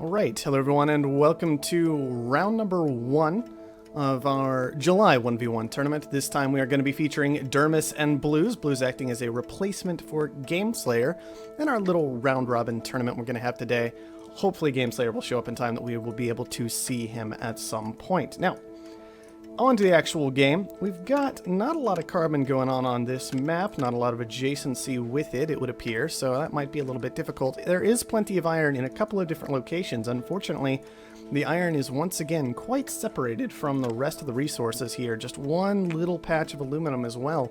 Alright, hello everyone and welcome to round number 1 of our July 1v1 tournament. This time we are going to be featuring Dermis and Blues, Blues acting as a replacement for Gameslayer in our little round robin tournament we're going to have today. Hopefully Gameslayer will show up in time that we will be able to see him at some point. Now, on to the actual game. We've got not a lot of carbon going on this map, not a lot of adjacency with it, it would appear, so that might be a little bit difficult. There is plenty of iron in a couple of different locations. Unfortunately, the iron is once again quite separated from the rest of the resources here, just one little patch of aluminum as well.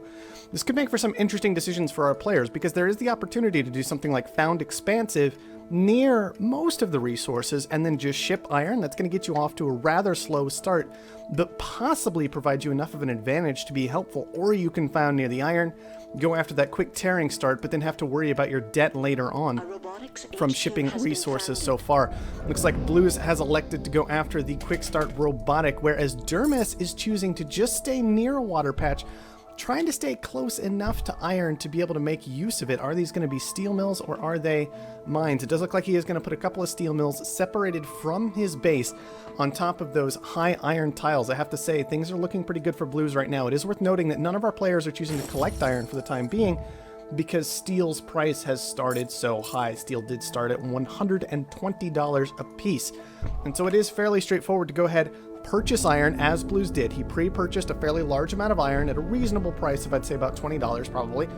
This could make for some interesting decisions for our players, because there is the opportunity to do something like Found Expansive near most of the resources and then just ship iron. That's going to get you off to a rather slow start, but possibly provide you enough of an advantage to be helpful. Or you can found near the iron, go after that quick tearing start, but then have to worry about your debt later on from shipping resources so far. Looks like Blues has elected to go after the quick start robotic, whereas Dermis is choosing to just stay near a water patch, trying to stay close enough to iron to be able to make use of it. Are these going to be steel mills or are they mines? It does look like he is going to put a couple of steel mills separated from his base on top of those high iron tiles. I have to say, things are looking pretty good for Blues right now. It is worth noting that none of our players are choosing to collect iron for the time being because steel's price has started so high. Steel did start at $120 a piece. And so it is fairly straightforward to go ahead, purchase iron as Blues did. He pre-purchased a fairly large amount of iron at a reasonable price of, I'd say, about $20 probably.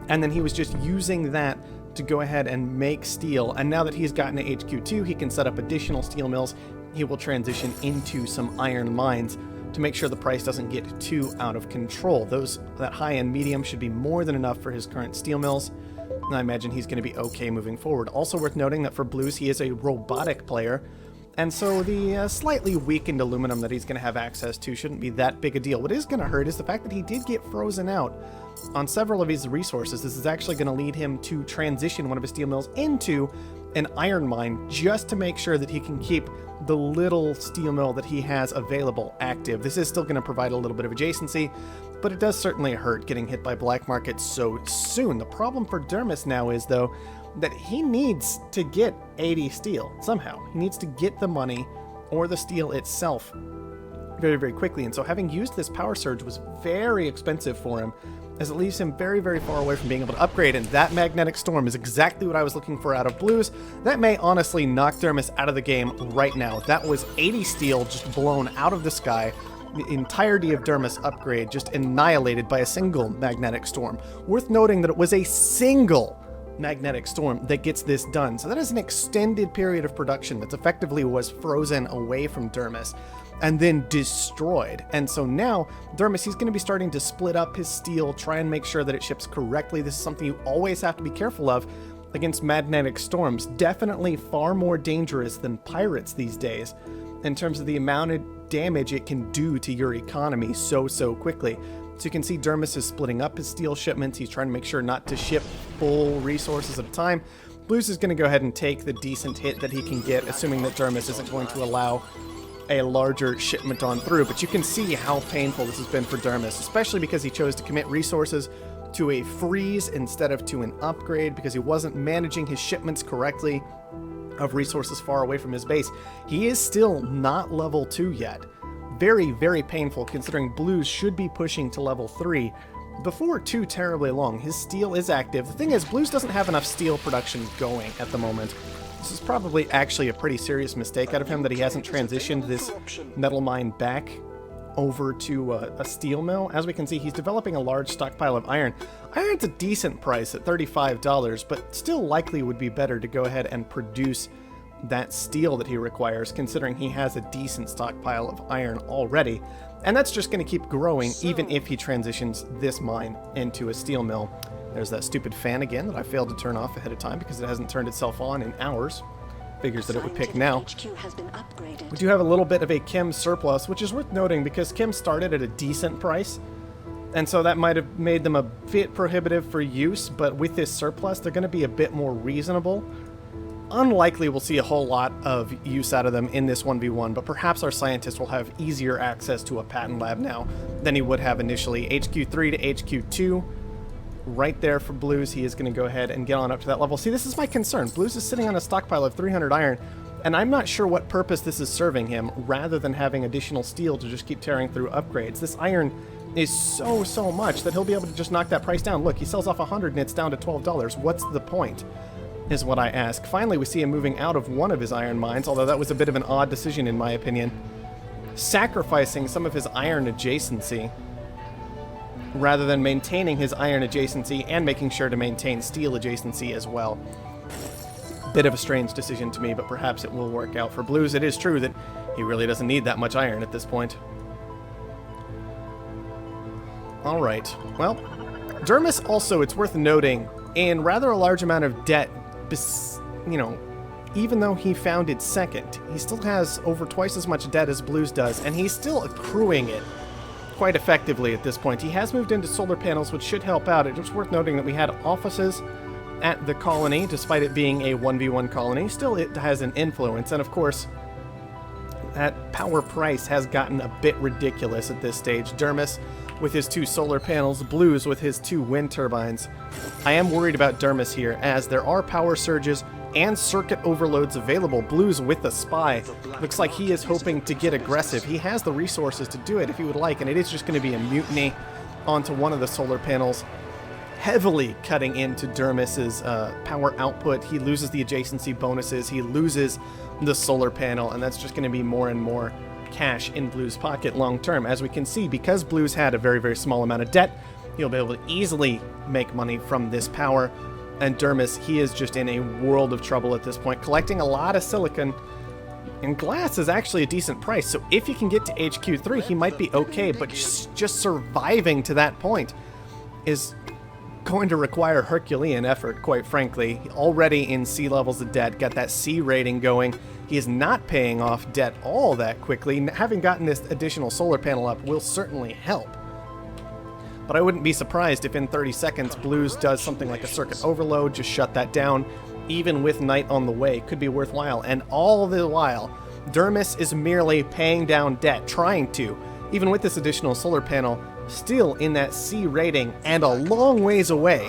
And then he was just using that to go ahead and make steel. And now that he's gotten to HQ2, he can set up additional steel mills. He will transition into some iron mines to make sure the price doesn't get too out of control. That high and medium should be more than enough for his current steel mills. And I imagine he's going to be okay moving forward. Also worth noting that for Blues, he is a robotic player. And so the slightly weakened aluminum that he's going to have access to shouldn't be that big a deal. What is going to hurt is the fact that he did get frozen out on several of his resources. This is actually going to lead him to transition one of his steel mills into an iron mine just to make sure that he can keep the little steel mill that he has available active. This is still going to provide a little bit of adjacency, but it does certainly hurt getting hit by black market so soon. The problem for Dermis now is, though, that he needs to get 80 steel somehow. He needs to get the money or the steel itself very, very quickly. And so having used this power surge was very expensive for him, as it leaves him very, very far away from being able to upgrade. And that magnetic storm is exactly what I was looking for out of Blues. That may honestly knock Dermis out of the game right now. That was 80 steel just blown out of the sky. The entirety of Dermis upgrade just annihilated by a single magnetic storm. Worth noting that it was a single magnetic storm that gets this done. So that is an extended period of production that effectively was frozen away from Dermis and then destroyed. And so now Dermis, he's going to be starting to split up his steel, try and make sure that it ships correctly. This is something you always have to be careful of against magnetic storms. Definitely far more dangerous than pirates these days in terms of the amount of damage it can do to your economy so quickly. So you can see Dermis is splitting up his steel shipments. He's trying to make sure not to ship full resources at a time. Blues is going to go ahead and take the decent hit that he can get, assuming that Dermis isn't going to allow a larger shipment on through. But you can see how painful this has been for Dermis, especially because he chose to commit resources to a freeze instead of to an upgrade, because he wasn't managing his shipments correctly of resources far away from his base. He is still not level 2 yet. Very, very painful, considering Blues should be pushing to level 3 before too terribly long. His steel is active. The thing is, Blues doesn't have enough steel production going at the moment. This is probably actually a pretty serious mistake out of him that he hasn't transitioned this metal mine back over to a steel mill. As we can see, he's developing a large stockpile of iron. Iron's a decent price at $35, but still likely would be better to go ahead and produce that steel that he requires, considering he has a decent stockpile of iron already. And that's just going to keep growing even if he transitions this mine into a steel mill. There's that stupid fan again that I failed to turn off ahead of time because it hasn't turned itself on in hours. Figures that it would pick now. We do have a little bit of a chem surplus, which is worth noting because chem started at a decent price, and so that might have made them a bit prohibitive for use, but with this surplus they're going to be a bit more reasonable. Unlikely we'll see a whole lot of use out of them in this 1v1, but perhaps our scientist will have easier access to a patent lab now than he would have initially. HQ3 to HQ2 right there for Blues. He is going to go ahead and get on up to that level. See, this is my concern. Blues is sitting on a stockpile of 300 iron, and I'm not sure what purpose this is serving him, rather than having additional steel to just keep tearing through upgrades. This iron is so much that he'll be able to just knock that price down. Look, he sells off 100 and it's down to $12. What's the point, is what I ask. Finally, we see him moving out of one of his iron mines, although that was a bit of an odd decision in my opinion. Sacrificing some of his iron adjacency, rather than maintaining his iron adjacency and making sure to maintain steel adjacency as well. Bit of a strange decision to me, but perhaps it will work out for Blues. It is true that he really doesn't need that much iron at this point. Alright, well, Dermis also, it's worth noting, in rather a large amount of debt, you know, even though he founded second, he still has over twice as much debt as Blues does, and he's still accruing it quite effectively at this point. He has moved into solar panels, which should help out. It's worth noting that we had offices at the colony, despite it being a 1v1 colony. Still, it has an influence, and of course, that power price has gotten a bit ridiculous at this stage. Dermis with his 2 solar panels, Blues with his 2 wind turbines. I am worried about Dermis here, as there are power surges and circuit overloads available. Blues with the spy. Looks like he is hoping to get aggressive. He has the resources to do it if he would like, and it is just going to be a mutiny onto one of the solar panels, heavily cutting into Dermis's power output. He loses the adjacency bonuses, he loses the solar panel, and that's just going to be more and more cash in Blues' pocket long term. As we can see, because Blues had a very small amount of debt, he'll be able to easily make money from this power. And Dermis, he is just in a world of trouble at this point, collecting a lot of silicon, and glass is actually a decent price, so if he can get to HQ3, he might be okay, but just surviving to that point is going to require Herculean effort, quite frankly. Already in C levels of debt, got that C rating going. He is not paying off debt all that quickly. Having gotten this additional solar panel up will certainly help. But I wouldn't be surprised if in 30 seconds Blues does something like a circuit overload, just shut that down. Even with night on the way, could be worthwhile. And all the while, Dermis is merely paying down debt, trying to, even with this additional solar panel, still in that C rating and a long ways away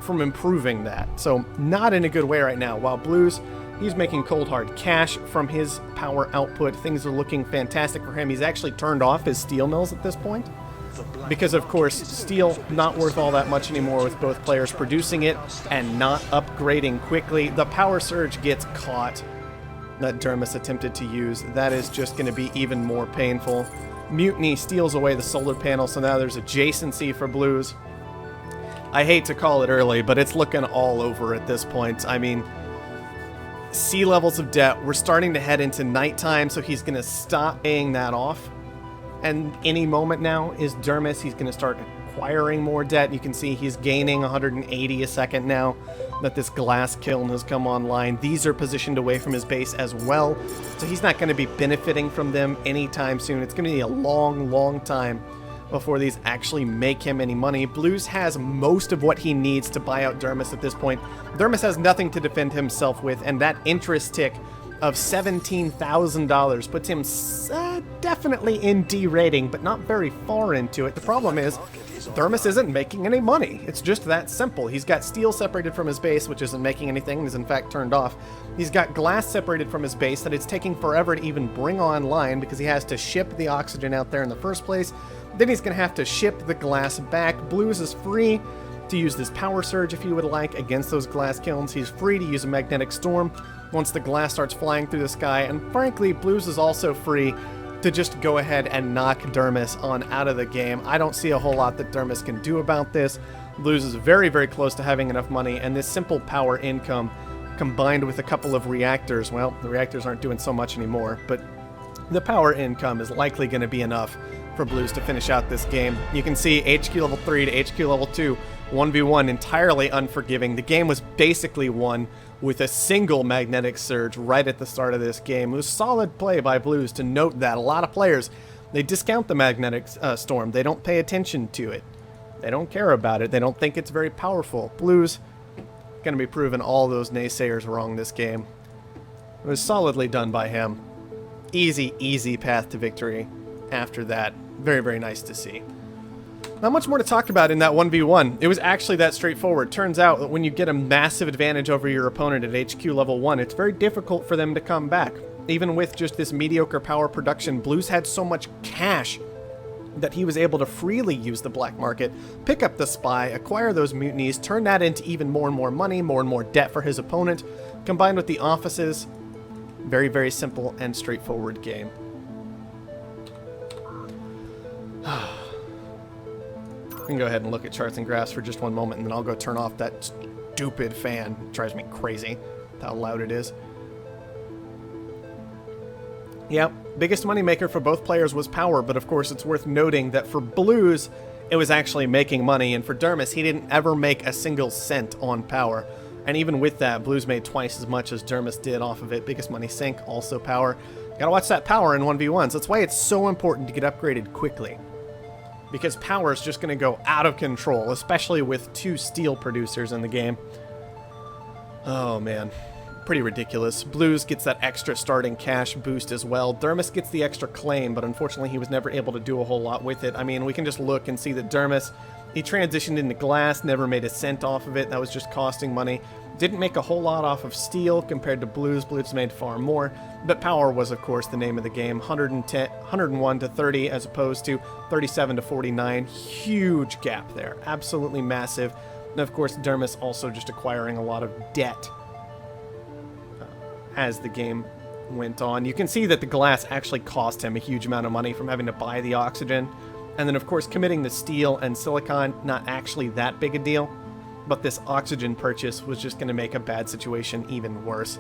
from improving that. So not in a good way right now. While Blues, he's making cold hard cash from his power output. Things are looking fantastic for him. He's actually turned off his steel mills at this point, because of course steel not worth all that much anymore with both players producing it and not upgrading quickly. The power surge gets caught that Dermis attempted to use. That is just going to be even more painful. Mutiny steals away the solar panel, so now there's adjacency for Blues. I hate to call it early, but it's looking all over at this point. I mean, C levels of debt, we're starting to head into nighttime, so he's going to stop paying that off. And any moment now is Dermis. He's going to start acquiring more debt. You can see he's gaining 180 a second now that this glass kiln has come online. These are positioned away from his base as well, so he's not going to be benefiting from them anytime soon. It's going to be a long time before these actually make him any money. Blues has most of what he needs to buy out Dermis at this point. Dermis has nothing to defend himself with, and that interest tick of $17,000 puts him definitely in D rating, but not very far into it. The problem is, Dermis isn't making any money. It's just that simple. He's got steel separated from his base, which isn't making anything, and is in fact turned off. He's got glass separated from his base that it's taking forever to even bring online because he has to ship the oxygen out there in the first place. Then he's going to have to ship the glass back. Blues is free to use this power surge if he would like against those glass kilns. He's free to use a magnetic storm once the glass starts flying through the sky. And frankly, Blues is also free to just go ahead and knock Dermis on out of the game. I don't see a whole lot that Dermis can do about this. Blues is very close to having enough money, and this simple power income combined with a couple of reactors, well, the reactors aren't doing so much anymore, but the power income is likely going to be enough for Blues to finish out this game. You can see HQ level 3 to HQ level 2, 1v1, entirely unforgiving. The game was basically won with a single magnetic surge right at the start of this game. It was solid play by Blues to note that. A lot of players, they discount the magnetic storm. They don't pay attention to it. They don't care about it. They don't think it's very powerful. Blues going to be proving all those naysayers wrong this game. It was solidly done by him. Easy path to victory after that. Very nice to see. Not much more to talk about in that 1v1. It was actually that straightforward. Turns out that when you get a massive advantage over your opponent at HQ level 1, it's very difficult for them to come back. Even with just this mediocre power production, Blues had so much cash that he was able to freely use the black market, pick up the spy, acquire those mutinies, turn that into even more and more money, more and more debt for his opponent, combined with the offices. Very, very simple and straightforward game. We can go ahead and look at charts and graphs for just one moment, and then I'll go turn off that stupid fan. It drives me crazy how loud it is. Yep, biggest moneymaker for both players was power, but of course it's worth noting that for Blues, it was actually making money, and for Dermis, he didn't ever make a single cent on power. And even with that, Blues made twice as much as Dermis did off of it. Biggest money sink, also power. Gotta watch that power in 1v1s. That's why it's so important to get upgraded quickly. Because power is just going to go out of control, especially with 2 steel producers in the game. Oh, man. Pretty ridiculous. Blues gets that extra starting cash boost as well. Dermis gets the extra claim, but unfortunately he was never able to do a whole lot with it. I mean, we can just look and see that Dermis, he transitioned into glass, never made a cent off of it. That was just costing money. Didn't make a whole lot off of steel compared to Blues. Blues made far more, but power was, of course, the name of the game. 101 to 30 as opposed to 37 to 49. Huge gap there. Absolutely massive. And, of course, Dermis also just acquiring a lot of debt as the game went on. You can see that the glass actually cost him a huge amount of money from having to buy the oxygen. And then, of course, committing the steel and silicon, not actually that big a deal. But this oxygen purchase was just going to make a bad situation even worse.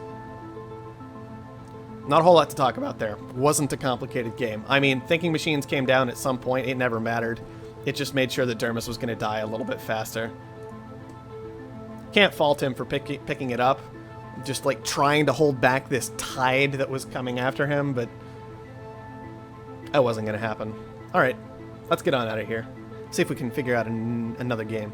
Not a whole lot to talk about there. Wasn't a complicated game. I mean, thinking machines came down at some point. It never mattered. It just made sure that Dermis was going to die a little bit faster. Can't fault him for picking it up. Just like trying to hold back this tide that was coming after him, but that wasn't going to happen. All right, let's get on out of here. See if we can figure out another game.